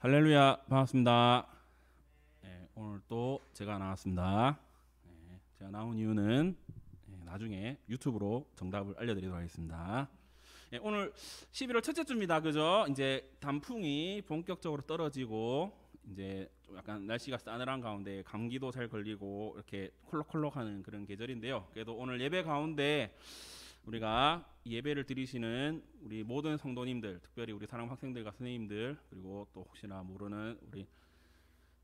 할렐루야, 반갑습니다. 네, 오늘 또 제가 나왔습니다. 네, 제가 나온 이유는 나중에 유튜브로 정답을 알려드리도록 하겠습니다. 네, 오늘 11월 첫째 주입니다. 그죠? 이제 단풍이 본격적으로 떨어지고 이제 좀 약간 날씨가 싸늘한 가운데 감기도 잘 걸리고 이렇게 콜록콜록하는 그런 계절인데요. 그래도 오늘 예배 가운데 우리가 예배를 드리시는 우리 모든 성도님들, 특별히 우리 사랑 학생들과 선생님들, 그리고 또 혹시나 모르는 우리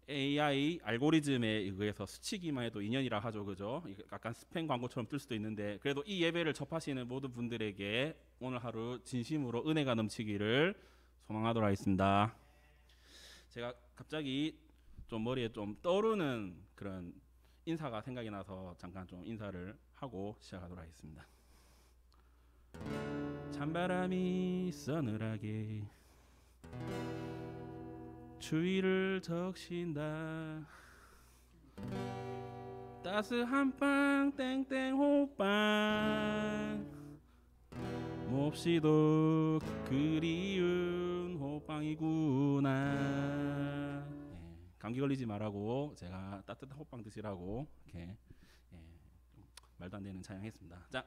AI 알고리즘에 의해서 스치기만 해도 인연이라 하죠, 그죠? 약간 스팸 광고처럼 뜰 수도 있는데 그래도 이 예배를 접하시는 모든 분들에게 오늘 하루 진심으로 은혜가 넘치기를 소망하도록 하겠습니다. 제가 갑자기 좀 머리에 좀 떠오르는 그런 인사가 생각이 나서 잠깐 좀 인사를 하고 시작하도록 하겠습니다. 찬바람이 서늘하게 추위를 적신다. 따스한 빵 땡땡 호빵 몹시도 그리운 호빵이구나. 감기 걸리지 말라고 제가 따뜻한 호빵 드시라고 이렇게 말도 안 되는 찬양했습니다. 자,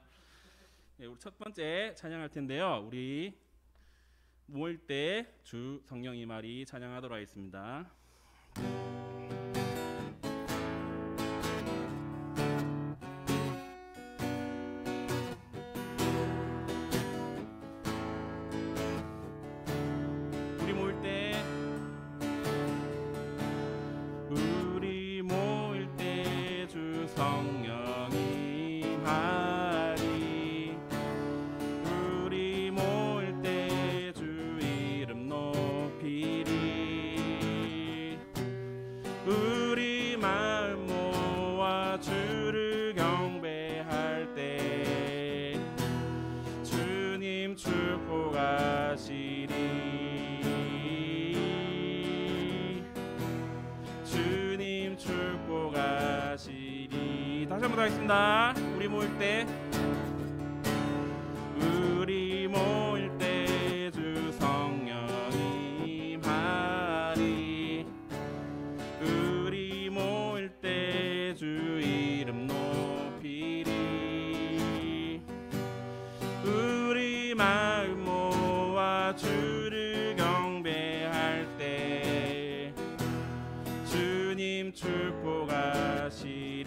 우리 첫 번째 찬양할 텐데요. 우리 모일 때 주 성령 이말이 찬양하도록 하겠습니다. 우리 모일 때 주 성령 이말이 우리 모일 때 주 이름 높이리. 우리 마음 모아 주를 경배할 때 주님 축복하시리. 주님 축복하시리. 다시 한번 더 하겠습니다. 우리 모일 때 우리 모일 때 주 성령 임하리. 우리 모일 때 주 이름 높이리. 우리 마음 모아 주를 경배할 때 주님 축복하시리.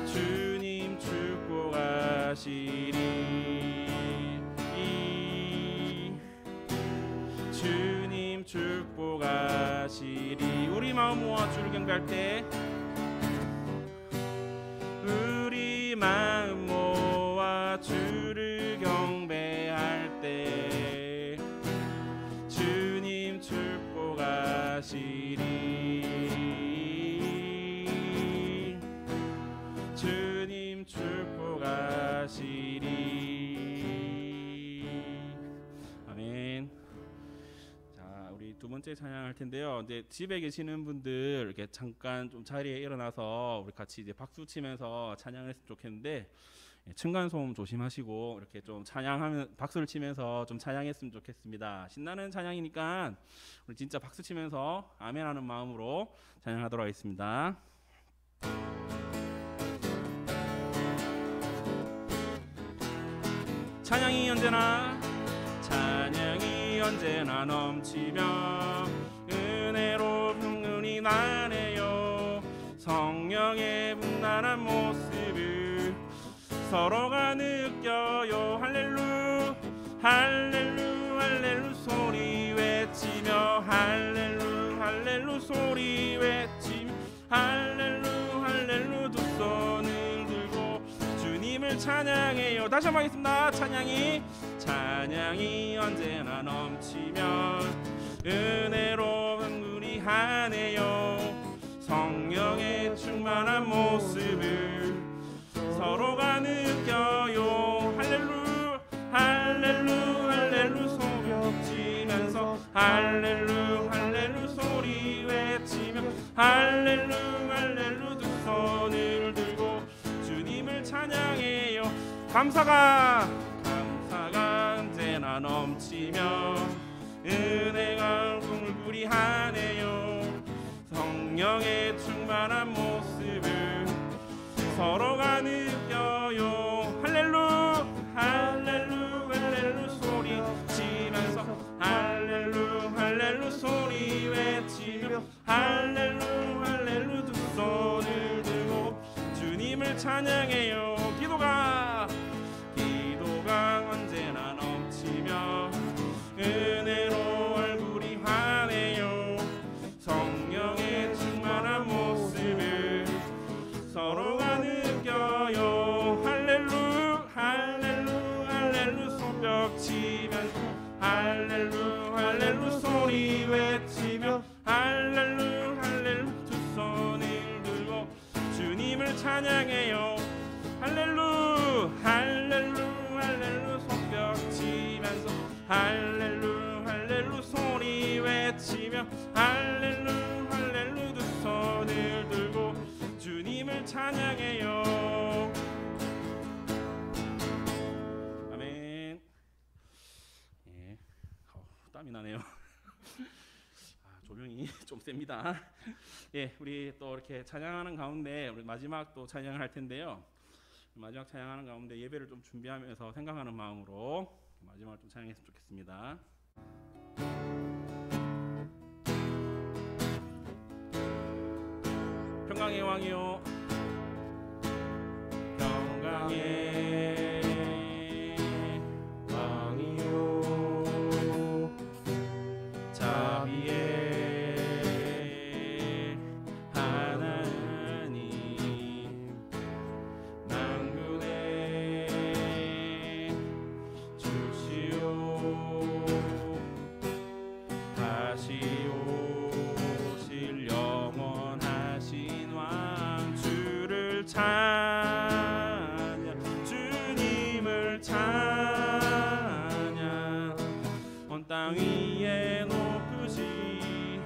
주님 축복하시리. 주님 축복하시리. 우리 마음 모아 주를 경배할 때 우리 마음 모아 주를 경배할 때 주님 축복하시리. 주님 축복하시리. 아멘. 자, 우리 두 번째 찬양할 텐데요. 이제 집에 계시는 분들 이렇게 잠깐 좀 자리에 일어나서 우리 같이 이제 박수 치면서 찬양을 했으면 좋겠는데 층간 소음 조심하시고 이렇게 좀 찬양하면 박수를 치면서 좀 찬양했으면 좋겠습니다. 신나는 찬양이니까 우리 진짜 박수 치면서 아멘하는 마음으로 찬양하도록 하겠습니다. 찬양이 언제나 넘치며 은혜로 풍문이 나네요. 성령의 풍만한 모습을 서로가 느껴요. 할렐루 할렐루 할렐루 소리 외치며 할렐루 할렐루 소리 외치며 할렐루 할렐루 두 손을 들고 주님을 찬양해요. 다시 한번 하겠습니다. 찬양이 언제나 넘치며 은혜로 풍문이 하네요. 성령의 충만한 모습을 서로가 느껴요. 할렐루 할렐루 할렐루 소리 외치면서 할렐루 할렐루 소리 외치며 할렐루 할렐루 두 손을 들고 주님을 찬양해요. 감사가 언제나 넘치며 은혜가 얼굴이 하네요. 성령의 충만한 모습을 서로가 느껴요. 할렐루 할렐루 할렐루 소리 치면서 할렐루 할렐루 소리 외치며 할렐루 할렐루 두 손을 들고 주님을 찬양해요. 기도가 언제나 넘치며 은혜로 얼굴이 환해요. 성령의 충만한 모습을 서로가 느껴요. 할렐루 할렐루 할렐루 손뼉 치면서 할렐루 할렐루 소리 외치며 할렐루 할렐루 두 손을 들고 주님을 찬양해요. 할렐루 할렐루 할렐루 손뼉 치면서 할렐루 할렐루 소리 외치며 할렐루 할렐루 두 손을 들고 주님을 찬양해요. 아멘. 예, 땀이 나네요. 조명이 좀 셉니다. 예, 우리 또 이렇게 찬양하는 가운데 우리 마지막 또 찬양을 할 텐데요. 마지막 찬양하는 가운데 예배를 좀 준비하면서 생각하는 마음으로 마지막을 좀 찬양했으면 좋겠습니다. 평강의 왕이요 평강의 왕이요 자비의 하나님 만군의 주시오 다시 오실 영원하신 왕 주를 찬양 주님을 찬양 온 땅 위에 높으시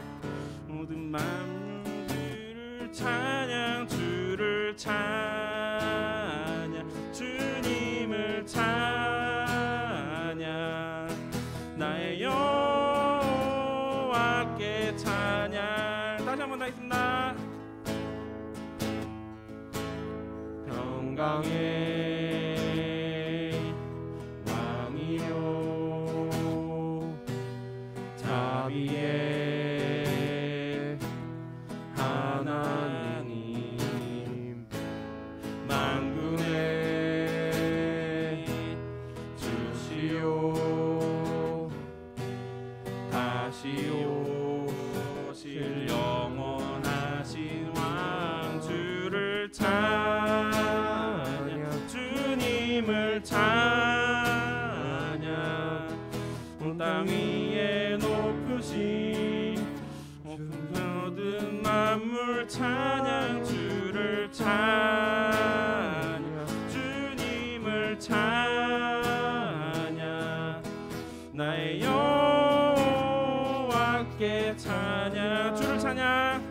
모든 만물들을 찬양 주를 찬양 주님을 찬양 나의 여호와께 찬양 다시 한번 하겠습니다. 평강의 왕이요 자비의 하나님 만군의 주시오 다시 오실 영원하신 왕 주를 찬양 주님을 찬양 온 땅 위에 높으신 모든 만물 찬양 주를 찬양 주님을 찬양 나의 여호와께 찬양 주를 찬양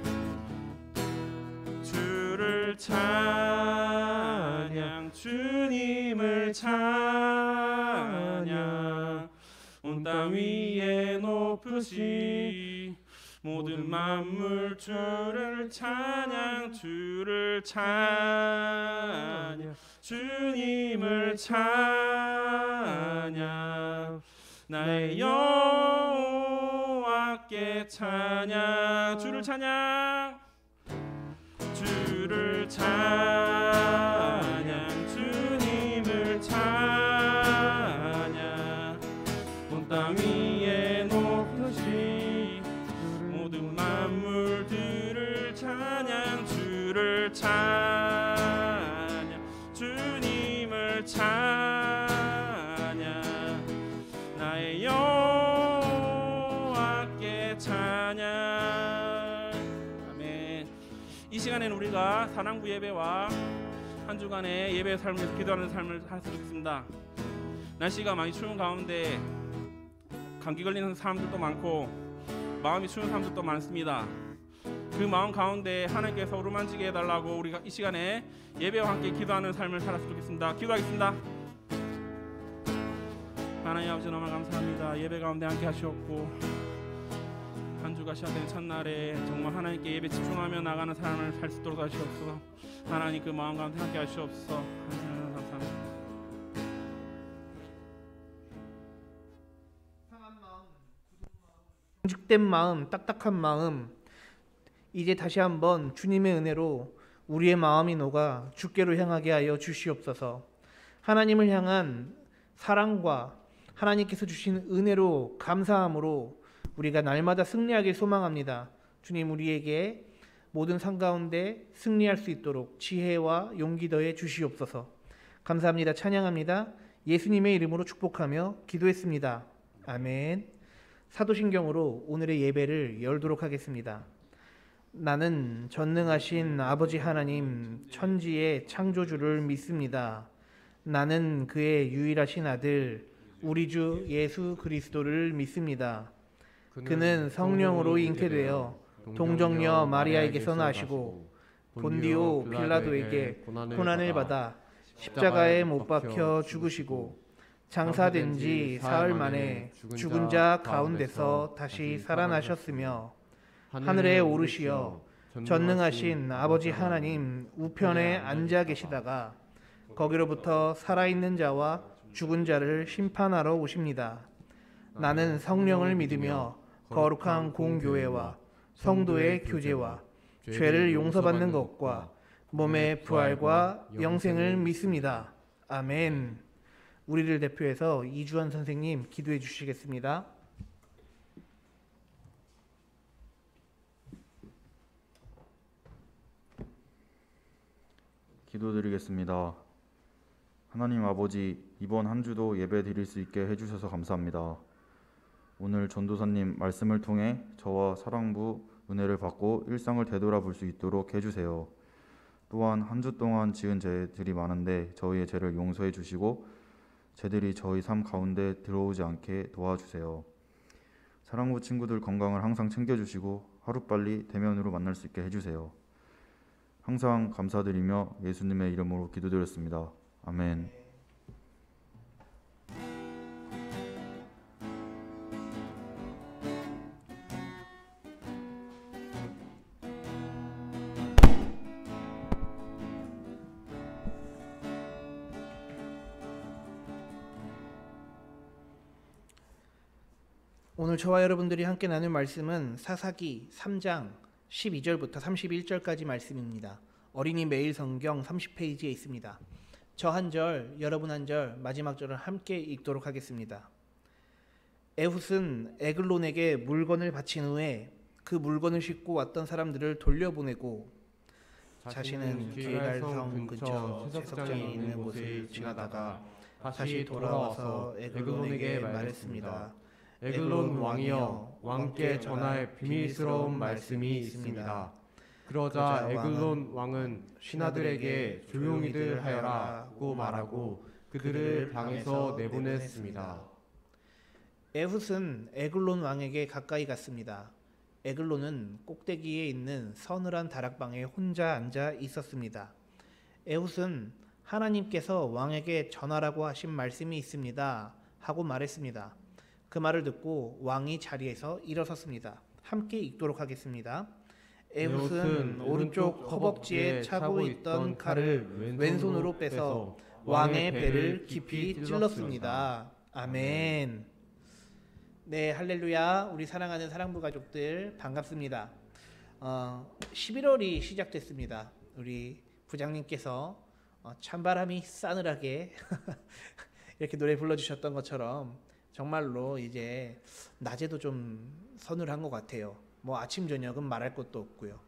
주를 찬양 주님을 찬양 온 땅 위에 높으시 모든 만물 주를 찬양 주를 찬양 주님을 찬양 나의 여호와께 찬양 주를 찬양 주를 찬양 주님을 찬양 온 땅 위에 높으시 모든 만물들을 찬양 주를 찬양 주님을 찬양 나의 여호와께 찬양. 아멘. 이 시간에는 우리가 사랑부 예배와 한 주간의 예배 삶에서 기도하는 삶을 할 수 있습니다. 날씨가 많이 추운 가운데 감기 걸리는 사람들도 많고 마음이 추운 사람들도 많습니다. 그 마음 가운데 하나님께서 어루만지게 해달라고 우리가 이 시간에 예배와 함께 기도하는 삶을 살았으면 좋겠습니다. 기도하겠습니다. 하나님 아버지 너무 감사합니다. 예배 가운데 함께 하시옵고 한 주가 시작된 첫날에 정말 하나님께 예배 집중하며 나가는 삶을 살 수 있도록 하시옵소서. 하나님 그 마음 가운데 함께 하시옵소서. 감사합니다. 경직된 마음, 딱딱한 마음, 이제 다시 한번 주님의 은혜로 우리의 마음이 녹아 주께로 향하게 하여 주시옵소서. 하나님을 향한 사랑과 하나님께서 주신 은혜로 감사함으로 우리가 날마다 승리하길 소망합니다. 주님, 우리에게 모든 상 가운데 승리할 수 있도록 지혜와 용기 더해 주시옵소서. 감사합니다. 찬양합니다. 예수님의 이름으로 축복하며 기도했습니다. 아멘. 사도신경으로 오늘의 예배를 열도록 하겠습니다. 나는 전능하신 아버지 하나님 천지의 창조주를 믿습니다. 나는 그의 유일하신 아들 우리 주 예수 그리스도를 믿습니다. 그는 성령으로 잉태되어 동정녀 마리아에게서 나시고 본디오 빌라도에게 고난을 받아 십자가에 못 박혀 죽으시고 장사된 지 사흘 만에 죽은 자 가운데서 다시 살아나셨으며 하늘에 오르시어 전능하신 아버지 하나님 우편에 앉아 계시다가 거기로부터 살아있는 자와 죽은 자를 심판하러 오십니다. 나는 성령을 믿으며 거룩한 공교회와 성도의 교제와 죄를 용서받는 것과 몸의 부활과 영생을 믿습니다. 아멘. 우리를 대표해서 이주환 선생님 기도해 주시겠습니다. 기도드리겠습니다. 하나님 아버지, 이번 한 주도 예배 드릴 수 있게 해주셔서 감사합니다. 오늘 전도사님 말씀을 통해 저와 사랑부 은혜를 받고 일상을 되돌아볼 수 있도록 해주세요. 또한 한 주 동안 지은 죄들이 많은데 저희의 죄를 용서해 주시고 죄들이 저희 삶 가운데 들어오지 않게 도와주세요. 사랑부 친구들 건강을 항상 챙겨주시고 하루빨리 대면으로 만날 수 있게 해주세요. 항상 감사드리며 예수님의 이름으로 기도드렸습니다. 아멘. 오늘 저와 여러분들이 함께 나눌 말씀은 사사기 3장 12절부터 31절까지 말씀입니다. 어린이 매일 성경 30페이지에 있습니다. 저 한 절, 여러분 한 절, 마지막 절을 함께 읽도록 하겠습니다. 에훗은 에글론에게 물건을 바친 후에 그 물건을 싣고 왔던 사람들을 돌려보내고 자신은 길갈성 근처 채석장에 있는 곳을 지나다가 다시 돌아와서 에글론에게 말했습니다. 에글론 왕이여, 왕께 전할 비밀스러운 말씀이 있습니다. 그러자 에글론 왕은 신하들에게 조용히들 하여라고 말하고 그들을 방에서 내보냈습니다. 에훗은 에글론 왕에게 가까이 갔습니다. 에글론은 꼭대기에 있는 서늘한 다락방에 혼자 앉아 있었습니다. 에훗은 하나님께서 왕에게 전하라고 하신 말씀이 있습니다 하고 말했습니다. 그 말을 듣고 왕이 자리에서 일어섰습니다. 함께 읽도록 하겠습니다. 에훗은 오른쪽 허벅지에 차고 있던 칼을 왼손으로 빼서 왕의 배를 깊이 찔렀습니다. 아멘. 네, 할렐루야. 우리 사랑하는 사랑부 가족들 반갑습니다. 11월이 시작됐습니다. 우리 부장님께서 찬바람이 싸늘하게 이렇게 노래 불러주셨던 것처럼 정말로 이제 낮에도 좀 서늘한 것 같아요. 뭐 아침 저녁은 말할 것도 없고요.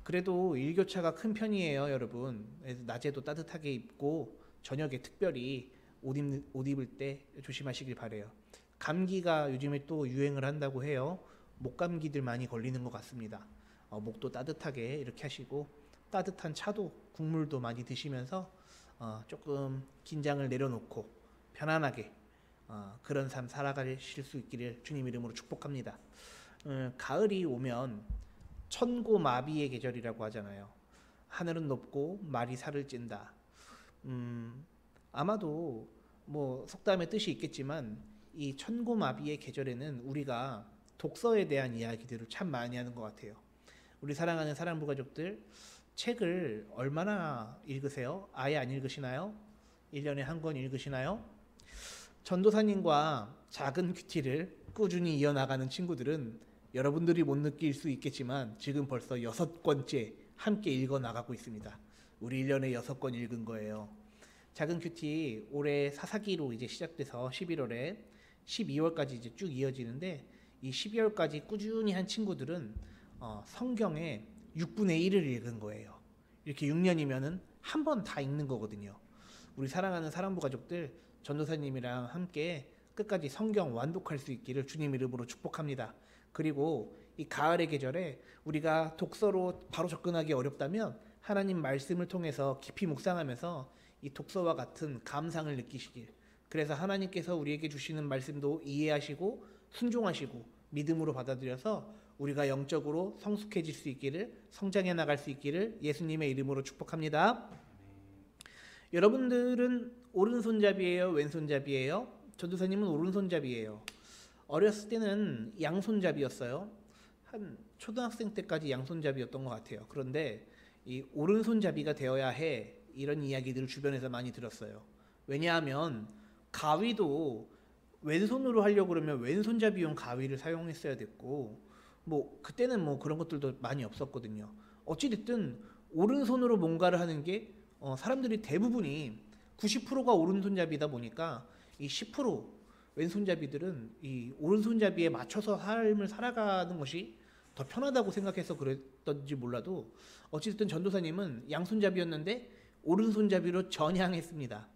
그래도 일교차가 큰 편이에요, 여러분. 낮에도 따뜻하게 입고 저녁에 특별히 옷 입을 때 조심하시길 바래요. 감기가 요즘에 또 유행을 한다고 해요. 목감기들 많이 걸리는 것 같습니다. 목도 따뜻하게 이렇게 하시고 따뜻한 차도 국물도 많이 드시면서 조금 긴장을 내려놓고 편안하게 그런 삶 살아가실 수 있기를 주님 이름으로 축복합니다. 가을이 오면 천고마비의 계절이라고 하잖아요. 하늘은 높고 말이 살을 찐다. 아마도 뭐 속담의 뜻이 있겠지만 이 천고마비의 계절에는 우리가 독서에 대한 이야기들을 참 많이 하는 것 같아요. 우리 사랑하는 사랑부 가족들, 책을 얼마나 읽으세요? 아예 안 읽으시나요? 1년에 한 권 읽으시나요? 전도사님과 작은 큐티를 꾸준히 이어나가는 친구들은 여러분들이 못 느낄 수 있겠지만 지금 벌써 6권째 함께 읽어나가고 있습니다. 우리 1년에 6권 읽은 거예요. 작은 큐티 올해 사사기로 이제 시작돼서 11월에 12월까지 이제 쭉 이어지는데, 이 12월까지 꾸준히 한 친구들은 성경의 6분의 1을 읽은 거예요. 이렇게 6년이면은 한 번 다 읽는 거거든요. 우리 사랑하는 사랑부 가족들, 전도사님이랑 함께 끝까지 성경 완독할 수 있기를 주님 이름으로 축복합니다. 그리고 이 가을의 계절에 우리가 독서로 바로 접근하기 어렵다면 하나님 말씀을 통해서 깊이 묵상하면서 이 독서와 같은 감상을 느끼시길, 그래서 하나님께서 우리에게 주시는 말씀도 이해하시고 순종하시고 믿음으로 받아들여서 우리가 영적으로 성숙해질 수 있기를, 성장해 나갈 수 있기를 예수님의 이름으로 축복합니다. 여러분들은 오른손잡이에요? 왼손잡이에요? 전도사님은 오른손잡이에요. 어렸을 때는 양손잡이였어요. 한 초등학생 때까지 양손잡이였던 것 같아요. 그런데 이 오른손잡이가 되어야 해, 이런 이야기들을 주변에서 많이 들었어요. 왜냐하면 가위도 왼손으로 하려고 그러면 왼손잡이용 가위를 사용했어야 됐고, 뭐 그때는 뭐 그런 것들도 많이 없었거든요. 어찌됐든 오른손으로 뭔가를 하는 게 사람들이 대부분이 90%가 오른손잡이다 보니까 이 10% 왼손잡이들은 이 오른손잡이에 맞춰서 삶을 살아가는 것이 더 편하다고 생각해서 그랬던지 몰라도, 어찌됐든 전도사님은 양손잡이였는데 오른손잡이로 전향했습니다.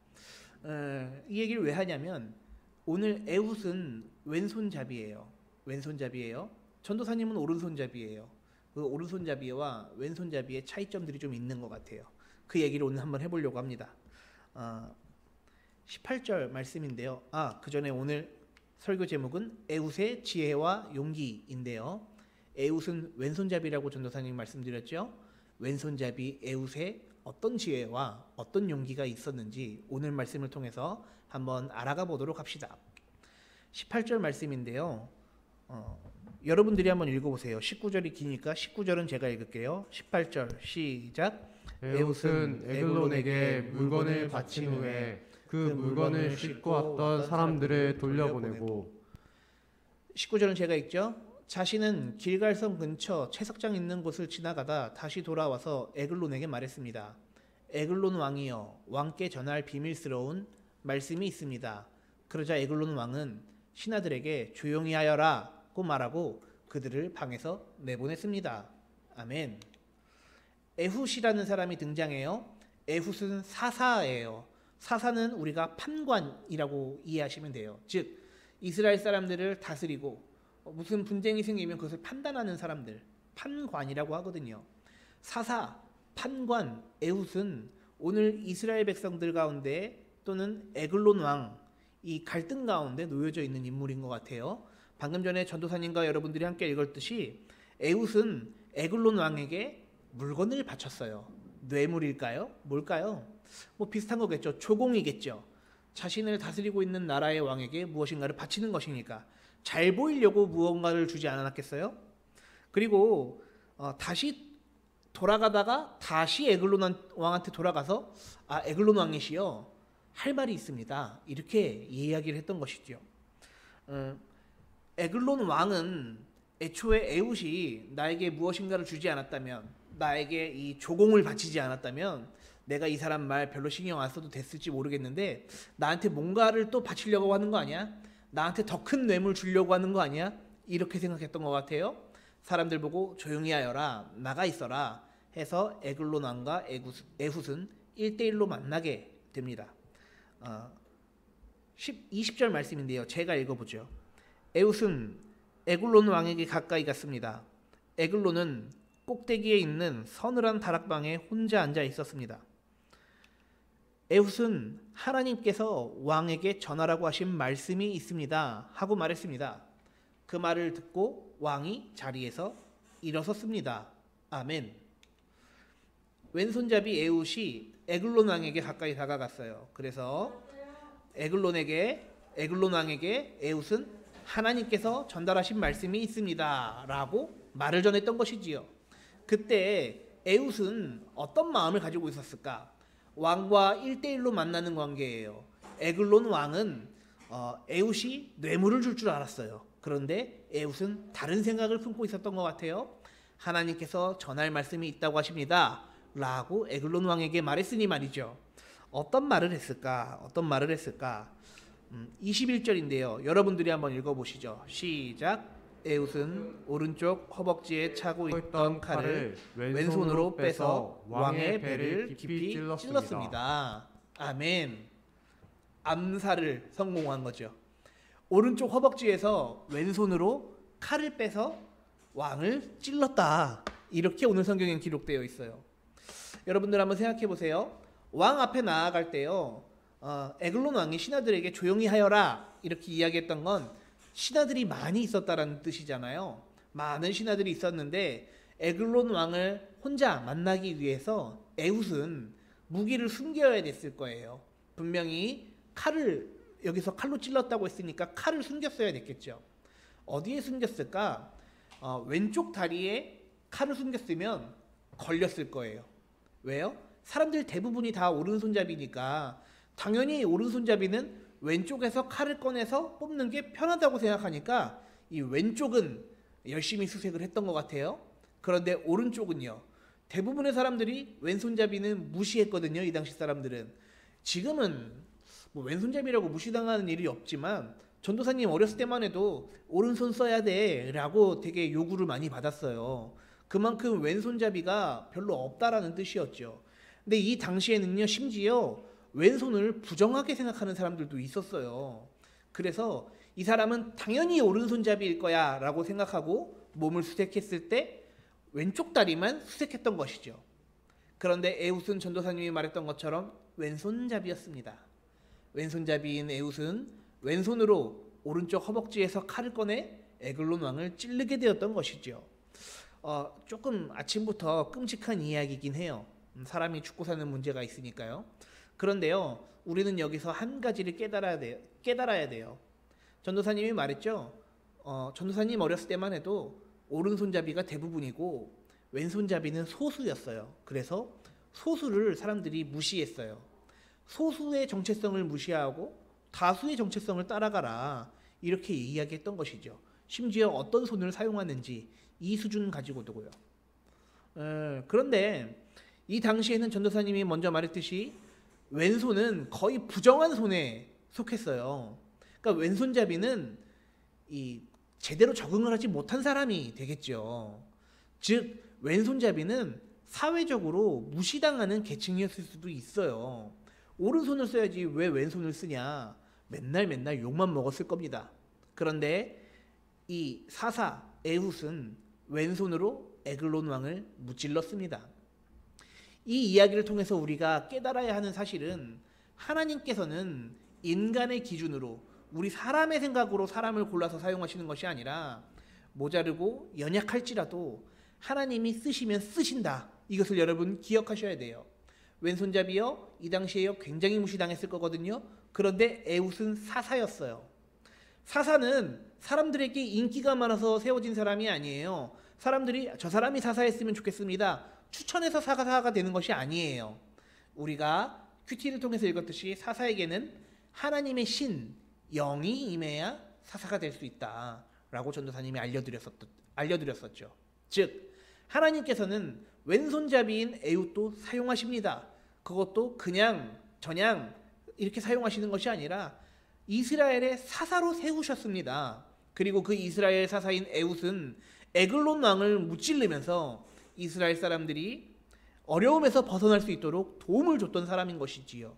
이 얘기를 왜 하냐면 오늘 에훗은 왼손잡이에요. 왼손잡이에요. 전도사님은 오른손잡이에요. 그 오른손잡이와 왼손잡이의 차이점들이 좀 있는 것 같아요. 그 얘기를 오늘 한번 해보려고 합니다. 18절 말씀인데요. 그 전에 오늘 설교 제목은 에훗의 지혜와 용기인데요. 에훗은 왼손잡이라고 전도사님 말씀드렸죠. 왼손잡이 에훗의 어떤 지혜와 어떤 용기가 있었는지 오늘 말씀을 통해서 한번 알아가 보도록 합시다. 18절 말씀인데요. 여러분들이 한번 읽어보세요. 19절이 기니까 19절은 제가 읽을게요. 18절 시작. 에훗은 에글론에게 물건을 바친 후에 그 물건을 싣고 왔던 사람들을 돌려보내고. 19절은 제가 읽죠. 자신은 길갈성 근처 채석장 있는 곳을 지나가다 다시 돌아와서 에글론에게 말했습니다. 에글론 왕이여, 왕께 전할 비밀스러운 말씀이 있습니다. 그러자 에글론 왕은 신하들에게 조용히 하여라고 말하고 그들을 방에서 내보냈습니다. 아멘. 에훗이라는 사람이 등장해요. 에훗은 사사예요. 사사는 우리가 판관이라고 이해하시면 돼요. 즉 이스라엘 사람들을 다스리고 무슨 분쟁이 생기면 그것을 판단하는 사람들, 판관이라고 하거든요. 사사, 판관, 에훗은 오늘 이스라엘 백성들 가운데 또는 에글론 왕, 이 갈등 가운데 놓여져 있는 인물인 것 같아요. 방금 전에 전도사님과 여러분들이 함께 읽었듯이 에훗은 에글론 왕에게 물건을 바쳤어요. 뇌물일까요? 뭘까요? 뭐 비슷한 거겠죠. 조공이겠죠. 자신을 다스리고 있는 나라의 왕에게 무엇인가를 바치는 것이니까 잘 보이려고 무언가를 주지 않았겠어요? 그리고 다시 돌아가다가 다시 에글론 왕한테 돌아가서 에글론 왕이시여, 할 말이 있습니다. 이렇게 이야기를 했던 것이죠. 에글론 왕은 애초에 에훗이 나에게 무엇인가를 주지 않았다면, 나에게 이 조공을 바치지 않았다면 내가 이 사람 말 별로 신경 안 써도 됐을지 모르겠는데 나한테 뭔가를 또 바치려고 하는 거 아니야? 나한테 더 큰 뇌물 주려고 하는 거 아니야? 이렇게 생각했던 것 같아요. 사람들 보고 조용히 하여라, 나가 있어라 해서 에글론 왕과 에훗은 1대1로 만나게 됩니다. 20절 말씀인데요. 제가 읽어보죠. 에훗은 에글론 왕에게 가까이 갔습니다. 에글론은 꼭대기에 있는 서늘한 다락방에 혼자 앉아 있었습니다. 에훗은 하나님께서 왕에게 전하라고 하신 말씀이 있습니다 하고 말했습니다. 그 말을 듣고 왕이 자리에서 일어섰습니다. 아멘. 왼손잡이 에훗이 에글론 왕에게 가까이 다가갔어요. 그래서 에글론에게 에글론 왕에게 에웃은 하나님께서 전달하신 말씀이 있습니다 라고 말을 전했던 것이지요. 그때 에웃은 어떤 마음을 가지고 있었을까? 왕과 1대1로 만나는 관계예요. 에글론 왕은 에웃이 뇌물을 줄 줄 알았어요. 그런데 에웃은 다른 생각을 품고 있었던 것 같아요. 하나님께서 전할 말씀이 있다고 하십니다 라고 에글론 왕에게 말했으니 말이죠. 어떤 말을 했을까? 21절인데요. 여러분들이 한번 읽어보시죠. 시작. 에웃은 오른쪽 허벅지에 차고 있던 칼을 왼손으로 빼서 왕의 배를 깊이 찔렀습니다. 아멘. 암살을 성공한 거죠. 오른쪽 허벅지에서 왼손으로 칼을 빼서 왕을 찔렀다. 이렇게 오늘 성경엔 기록되어 있어요. 여러분들 한번 생각해 보세요. 왕 앞에 나아갈 때요. 에글론 왕이 신하들에게 조용히 하여라 이렇게 이야기했던 건 신하들이 많이 있었다라는 뜻이잖아요. 많은 신하들이 있었는데 에글론 왕을 혼자 만나기 위해서 에웃은 무기를 숨겨야 됐을 거예요. 분명히 칼을 여기서 칼로 찔렀다고 했으니까 칼을 숨겼어야 됐겠죠. 어디에 숨겼을까? 왼쪽 다리에 칼을 숨겼으면 걸렸을 거예요. 왜요? 사람들 대부분이 다 오른손잡이니까 당연히 오른손잡이는 왼쪽에서 칼을 꺼내서 뽑는 게 편하다고 생각하니까 이 왼쪽은 열심히 수색을 했던 것 같아요. 그런데 오른쪽은요. 대부분의 사람들이 왼손잡이는 무시했거든요. 이 당시 사람들은. 지금은 뭐 왼손잡이라고 무시당하는 일이 없지만 전도사님 어렸을 때만 해도 오른손 써야 돼 라고 되게 요구를 많이 받았어요. 그만큼 왼손잡이가 별로 없다라는 뜻이었죠. 근데 이 당시에는요. 심지어 왼손을 부정하게 생각하는 사람들도 있었어요. 그래서 이 사람은 당연히 오른손잡이일 거야 라고 생각하고 몸을 수색했을 때 왼쪽 다리만 수색했던 것이죠. 그런데 에웃은 전도사님이 말했던 것처럼 왼손잡이였습니다. 왼손잡이인 에웃은 왼손으로 오른쪽 허벅지에서 칼을 꺼내 에글론 왕을 찌르게 되었던 것이죠. 조금 아침부터 끔찍한 이야기이긴 해요. 사람이 죽고 사는 문제가 있으니까요. 그런데요, 우리는 여기서 한 가지를 깨달아야 돼요. 전도사님이 말했죠. 전도사님 어렸을 때만 해도 오른손잡이가 대부분이고 왼손잡이는 소수였어요. 그래서 소수를 사람들이 무시했어요. 소수의 정체성을 무시하고 다수의 정체성을 따라가라 이렇게 이야기했던 것이죠. 심지어 어떤 손을 사용하는지 이 수준 가지고도고요. 그런데 이 당시에는 전도사님이 먼저 말했듯이 왼손은 거의 부정한 손에 속했어요. 그러니까 왼손잡이는 제대로 적응을 하지 못한 사람이 되겠죠. 즉 왼손잡이는 사회적으로 무시당하는 계층이었을 수도 있어요. 오른손을 써야지 왜 왼손을 쓰냐. 맨날 욕만 먹었을 겁니다. 그런데 이 사사 에훗은 왼손으로 에글론 왕을 무찔렀습니다. 이 이야기를 통해서 우리가 깨달아야 하는 사실은 하나님께서는 인간의 기준으로 우리 사람의 생각으로 사람을 골라서 사용하시는 것이 아니라 모자르고 연약할지라도 하나님이 쓰시면 쓰신다. 이것을 여러분 기억하셔야 돼요. 왼손잡이요? 이 당시에요 굉장히 무시당했을 거거든요. 그런데 에훗은 사사였어요. 사사는 사람들에게 인기가 많아서 세워진 사람이 아니에요. 사람들이 저 사람이 사사했으면 좋겠습니다. 추천해서 사사가 되는 것이 아니에요. 우리가 큐티를 통해서 읽었듯이 사사에게는 하나님의 신, 영이 임해야 사사가 될 수 있다 라고 전도사님이 알려드렸었죠. 즉 하나님께서는 왼손잡이인 에훗도 사용하십니다. 그것도 그냥 저냥 이렇게 사용하시는 것이 아니라 이스라엘의 사사로 세우셨습니다. 그리고 그 이스라엘 사사인 에훗은 에글론 왕을 무찔르면서 이스라엘 사람들이 어려움에서 벗어날 수 있도록 도움을 줬던 사람인 것이지요.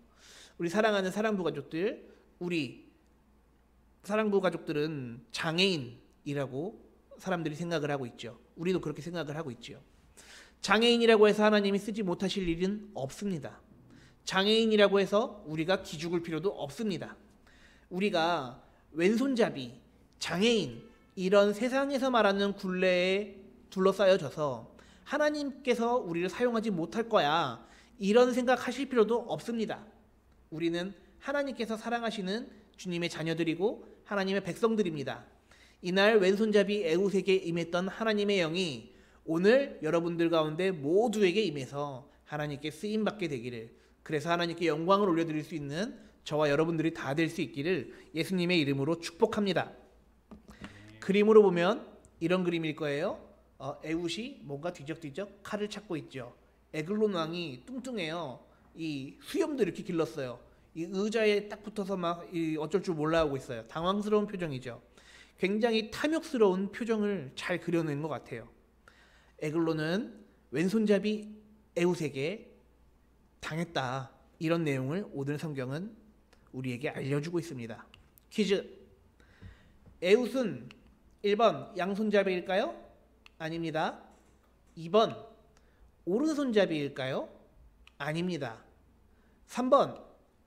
우리 사랑하는 사랑부 가족들, 우리 사랑부 가족들은 장애인이라고 사람들이 생각을 하고 있죠. 우리도 그렇게 생각을 하고 있죠. 장애인이라고 해서 하나님이 쓰지 못하실 일은 없습니다. 장애인이라고 해서 우리가 기죽을 필요도 없습니다. 우리가 왼손잡이, 장애인 이런 세상에서 말하는 굴레에 둘러싸여져서 하나님께서 우리를 사용하지 못할 거야 이런 생각하실 필요도 없습니다. 우리는 하나님께서 사랑하시는 주님의 자녀들이고 하나님의 백성들입니다. 이날 왼손잡이 에훗에게 임했던 하나님의 영이 오늘 여러분들 가운데 모두에게 임해서 하나님께 쓰임받게 되기를, 그래서 하나님께 영광을 올려드릴 수 있는 저와 여러분들이 다 될 수 있기를 예수님의 이름으로 축복합니다. 그림으로 보면 이런 그림일 거예요. 에훗이 뭔가 뒤적뒤적 칼을 찾고 있죠. 에글론 왕이 뚱뚱해요. 이 수염도 이렇게 길렀어요. 이 의자에 딱 붙어서 막 어쩔 줄 몰라 하고 있어요. 당황스러운 표정이죠. 굉장히 탐욕스러운 표정을 잘 그려낸 것 같아요. 에글론은 왼손잡이 에훗에게 당했다, 이런 내용을 오늘 성경은 우리에게 알려주고 있습니다. 퀴즈. 에훗은 1번 양손잡이일까요? 아닙니다. 2번 오른손잡이일까요? 아닙니다. 3번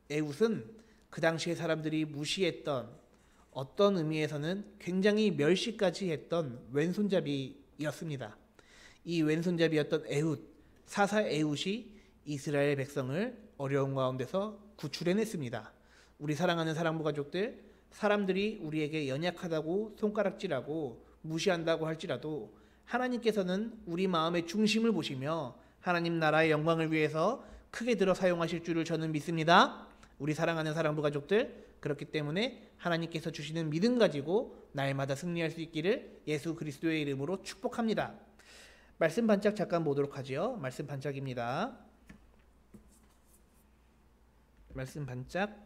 에훗은 그 당시에 사람들이 무시했던, 어떤 의미에서는 굉장히 멸시까지 했던 왼손잡이였습니다. 이 왼손잡이였던 에훗, 사사 에훗이 이스라엘 백성을 어려운 가운데서 구출해냈습니다. 우리 사랑하는 사랑부 가족들, 사람들이 우리에게 연약하다고 손가락질하고 무시한다고 할지라도 하나님께서는 우리 마음의 중심을 보시며 하나님 나라의 영광을 위해서 크게 들어 사용하실 줄을 저는 믿습니다. 우리 사랑하는 사랑부 가족들, 그렇기 때문에 하나님께서 주시는 믿음 가지고 날마다 승리할 수 있기를 예수 그리스도의 이름으로 축복합니다. 말씀 반짝 잠깐 보도록 하지요. 말씀 반짝입니다. 말씀 반짝.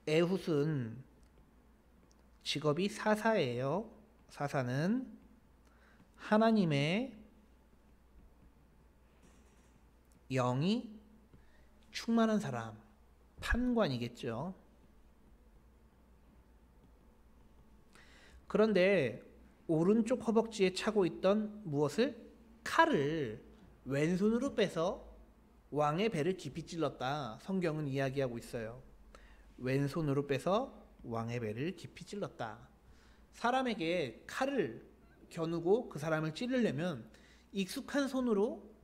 에훗은 직업이 사사예요. 사사는 하나님의 영이 충만한 사람, 판관이겠죠. 그런데 오른쪽 허벅지에 차고 있던 무엇을? 칼을 왼손으로 빼서 왕의 배를 깊이 찔렀다, 성경은 이야기하고 있어요. 왼손으로 빼서 왕의 배를 깊이 찔렀다. 사람에게 칼을 겨누고 그 사람을 찌르려면 익숙한 손으로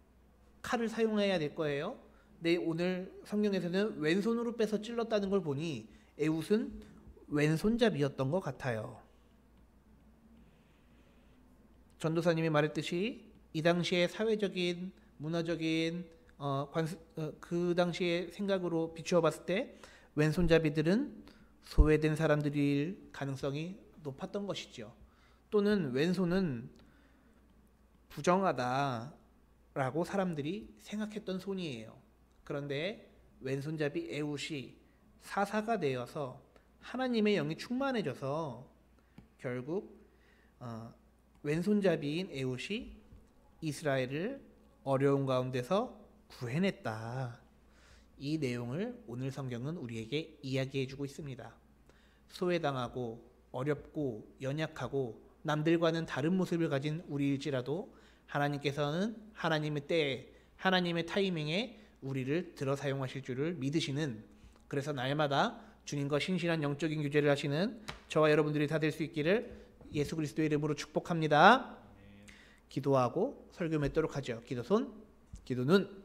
칼을 사용해야 될 거예요. 근데 오늘 성경에서는 왼손으로 빼서 찔렀다는 걸 보니 에훗은 왼손잡이였던 것 같아요. 전도사님이 말했듯이 이 당시의 사회적인, 문화적인 그 당시의 생각으로 비추어 봤을 때 왼손잡이들은 소외된 사람들일 가능성이 높았던 것이죠. 또는 왼손은 부정하다라고 사람들이 생각했던 손이에요. 그런데 왼손잡이 에훗이 사사가 되어서 하나님의 영이 충만해져서 결국 왼손잡이인 에훗이 이스라엘을 어려운 가운데서 구해냈다. 이 내용을 오늘 성경은 우리에게 이야기해주고 있습니다. 소외당하고 어렵고 연약하고 남들과는 다른 모습을 가진 우리일지라도 하나님께서는 하나님의 때에, 하나님의 타이밍에 우리를 들어 사용하실 줄을 믿으시는, 그래서 날마다 주님과 신실한 영적인 교제를 하시는 저와 여러분들이 다 될 수 있기를 예수 그리스도의 이름으로 축복합니다. 기도하고 설교 맺도록 하죠. 기도손, 기도눈.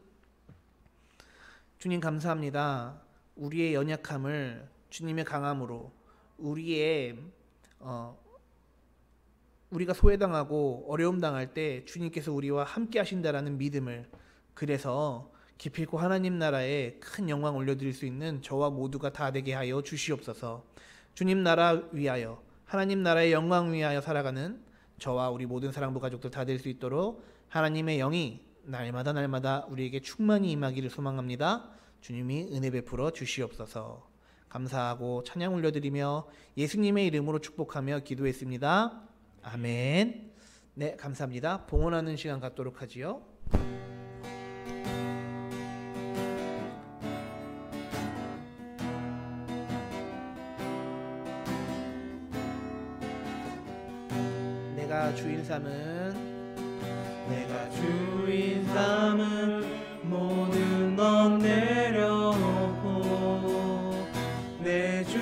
주님 감사합니다. 우리의 연약함을 주님의 강함으로, 우리가 소외당하고 어려움 당할 때 주님께서 우리와 함께 하신다라는 믿음을, 그래서 기필코 하나님 나라에 큰 영광 올려드릴 수 있는 저와 모두가 다 되게 하여 주시옵소서. 주님 나라 위하여, 하나님 나라의 영광 위하여 살아가는 저와 우리 모든 사랑부 가족들 다 될 수 있도록 하나님의 영이 날마다 우리에게 충만히 임하기를 소망합니다. 주님이 은혜 베풀어 주시옵소서. 감사하고 찬양 올려드리며 예수님의 이름으로 축복하며 기도했습니다. 아멘. 네, 감사합니다. 봉헌하는 시간 갖도록 하지요. 내가 주인 삼은 모든 것 내려놓고 내 주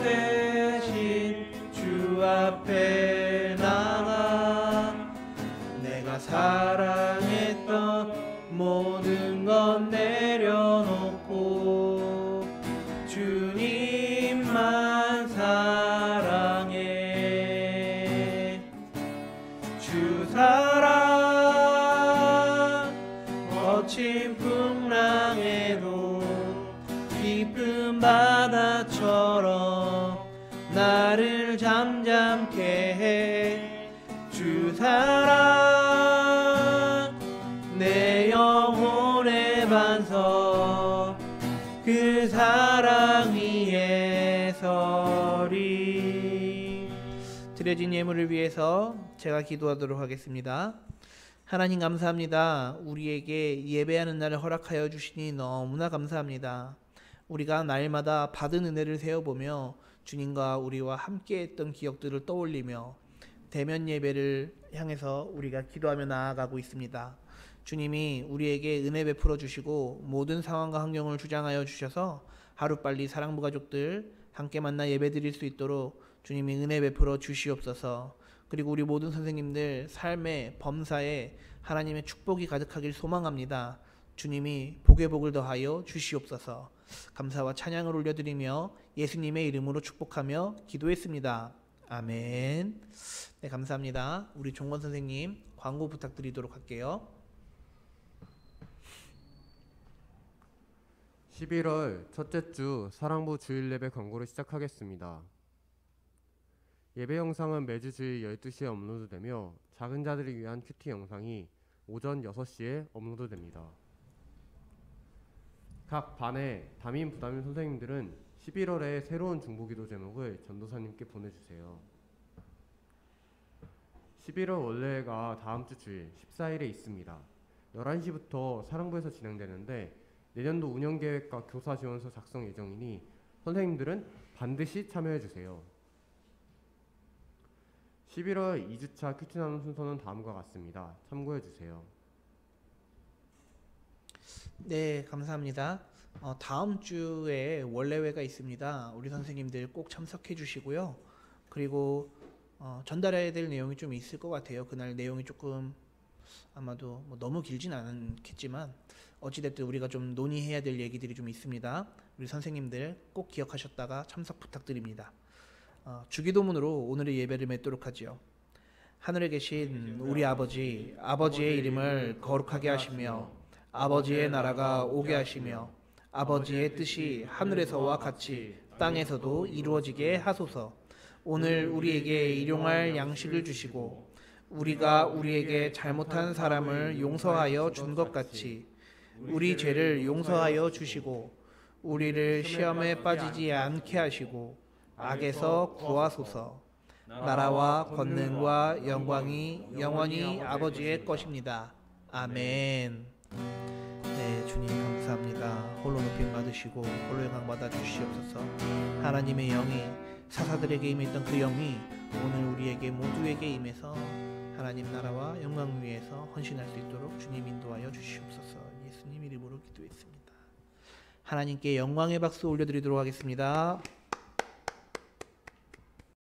대신 주 앞에 나가 내가 사랑했던 모든 것 내려놓고 주님만 사랑해. 주 사랑 거친 풍랑에도 깊은 바다처럼 나를 잠잠케 해. 주 사랑 내 영혼의 반석 그 사랑 위에 서리. 드려진 예물을 위해서 제가 기도하도록 하겠습니다. 하나님 감사합니다. 우리에게 예배하는 날을 허락하여 주시니 너무나 감사합니다. 우리가 날마다 받은 은혜를 세어보며 주님과 우리와 함께했던 기억들을 떠올리며 대면 예배를 향해서 우리가 기도하며 나아가고 있습니다. 주님이 우리에게 은혜 베풀어 주시고 모든 상황과 환경을 주장하여 주셔서 하루빨리 사랑부 가족들 함께 만나 예배드릴 수 있도록 주님이 은혜 베풀어 주시옵소서. 그리고 우리 모든 선생님들 삶의 범사에 하나님의 축복이 가득하길 소망합니다. 주님이 복에 복을 더하여 주시옵소서. 감사와 찬양을 올려드리며 예수님의 이름으로 축복하며 기도했습니다. 아멘. 네, 감사합니다. 우리 종건 선생님 광고 부탁드리도록 할게요. 11월 첫째 주 사랑부 주일 예배 광고를 시작하겠습니다. 예배 영상은 매주 주일 12시에 업로드되며 작은 자들을 위한 큐티 영상이 오전 6시에 업로드됩니다. 각 반의 담임 부담임 선생님들은 11월에 새로운 중보기도 제목을 전도사님께 보내주세요. 11월 원래가 다음 주 주일 14일에 있습니다. 11시부터 사랑부에서 진행되는데 내년도 운영계획과 교사지원서 작성 예정이니 선생님들은 반드시 참여해주세요. 11월 2주차 큐티 나눔 순서는 다음과 같습니다. 참고해주세요. 네, 감사합니다. 다음 주에 원래회가 있습니다. 우리 선생님들 꼭 참석해 주시고요. 그리고 전달해야 될 내용이 좀 있을 것 같아요. 그날 내용이 조금 아마도 너무 길진 않겠지만 어찌됐든 우리가 좀 논의해야 될 얘기들이 좀 있습니다. 우리 선생님들 꼭 기억하셨다가 참석 부탁드립니다. 주기도문으로 오늘의 예배를 맺도록 하지요. 하늘에 계신 우리 아버지, 아버지의 이름을 거룩하게 하시며 아버지의 나라가 오게 하시며 아버지의 뜻이 하늘에서와 같이 땅에서도 이루어지게 하소서. 오늘 우리에게 일용할 양식을 주시고 우리가 우리에게 잘못한 사람을 용서하여 준 것 같이 우리 죄를 용서하여 주시고 우리를 시험에 빠지지 않게 하시고 악에서 구하소서. 나라와 권능과 영광이 영원히 아버지의 것입니다. 아멘. 네, 주님 감사합니다. 홀로 높임 받으시고 홀로 영광 받아 주시옵소서. 하나님의 영이 사사들에게 임했던 그 영이 오늘 우리에게 모두에게 임해서 하나님 나라와 영광 위에서 헌신할 수 있도록 주님 인도하여 주시옵소서. 예수님 이름으로 기도했습니다. 하나님께 영광의 박수 올려드리도록 하겠습니다.